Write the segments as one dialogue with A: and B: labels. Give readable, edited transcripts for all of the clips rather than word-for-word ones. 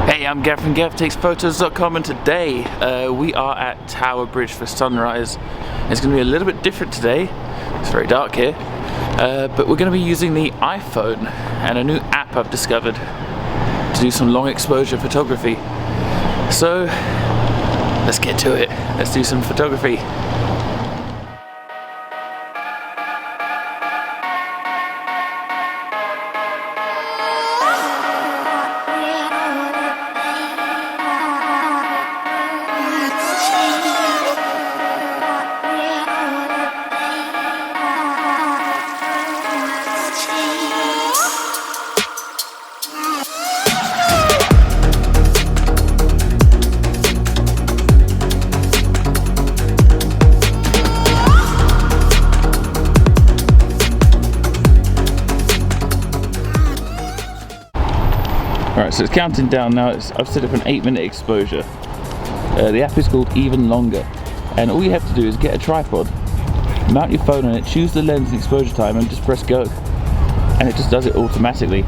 A: Hey, I'm Gav from GavTakesPhotos.com, and today we are at Tower Bridge for sunrise. It's going to be a little bit different today. It's very dark here, but we're going to be using the iPhone and a new app I've discovered to do some long exposure photography. So let's get to it. Let's do some photography. Alright, so it's counting down now. I've set up an 8-minute exposure. The app is called Even Longer, and all you have to do is get a tripod, mount your phone on it, choose the lens and exposure time, and just press go, and it just does it automatically.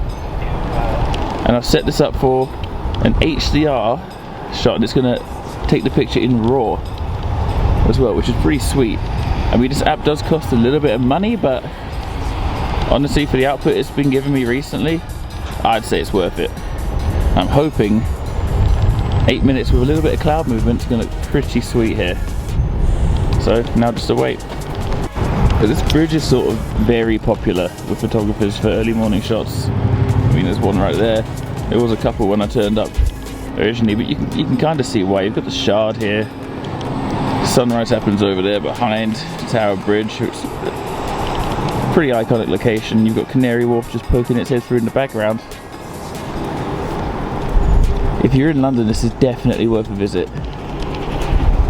A: And I've set this up for an HDR shot, and it's going to take the picture in RAW as well, which is pretty sweet. I mean, this app does cost a little bit of money, but honestly, for the output it's been giving me recently, I'd say it's worth it. I'm hoping 8 minutes with a little bit of cloud movement is going to look pretty sweet here. So now just to wait. But this bridge is sort of very popular with photographers for early morning shots. I mean, there's one right there. There was a couple when I turned up originally, but you can kind of see why. You've got the Shard here. Sunrise happens over there behind Tower Bridge. It's a pretty iconic location. You've got Canary Wharf just poking its head through in the background. If you're in London, this is definitely worth a visit.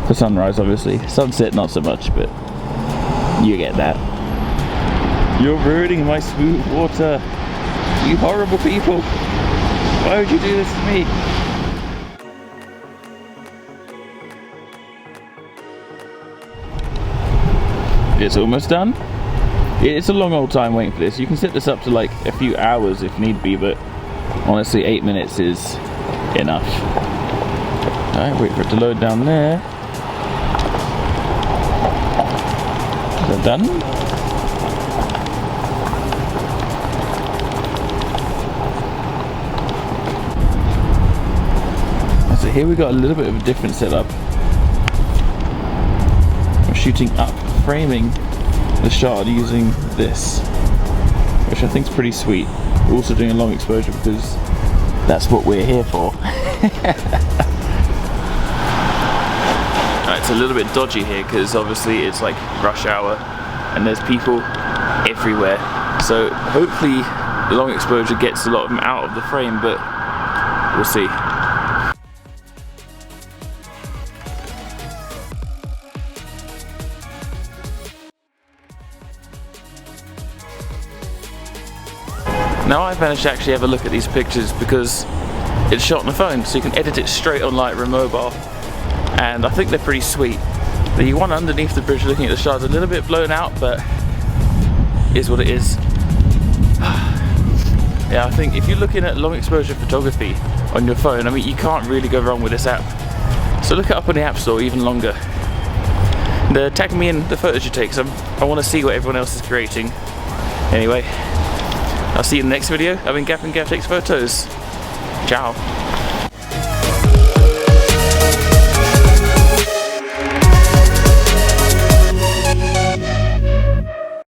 A: For sunrise, obviously. Sunset, not so much, but you get that. You're ruining my smooth water. You horrible people. Why would you do this to me? It's almost done. It's a long old time waiting for this. You can set this up to like a few hours if need be, but honestly 8 minutes is enough. Alright, wait for it to load down there. Is that done? So here we got a little bit of a different setup. I'm shooting up, framing the Shard using this, which I think is pretty sweet. We're also doing a long exposure because that's what we're here for. It's a little bit dodgy here because obviously it's like rush hour and there's people everywhere. So hopefully the long exposure gets a lot of them out of the frame, but we'll see. Now I've managed to actually have a look at these pictures because it's shot on the phone, so you can edit it straight on Lightroom Mobile, and I think they're pretty sweet. The one underneath the bridge looking at the Shard's a little bit blown out, but is what it is. Yeah, I think if you're looking at long exposure photography on your phone, I mean, you can't really go wrong with this app. So look it up on the App Store, Even Longer. Tag me in the photos you take, because I want to see what everyone else is creating. Anyway, I'll see you in the next video. I've been Gav from Gav Takes Photos. Ciao.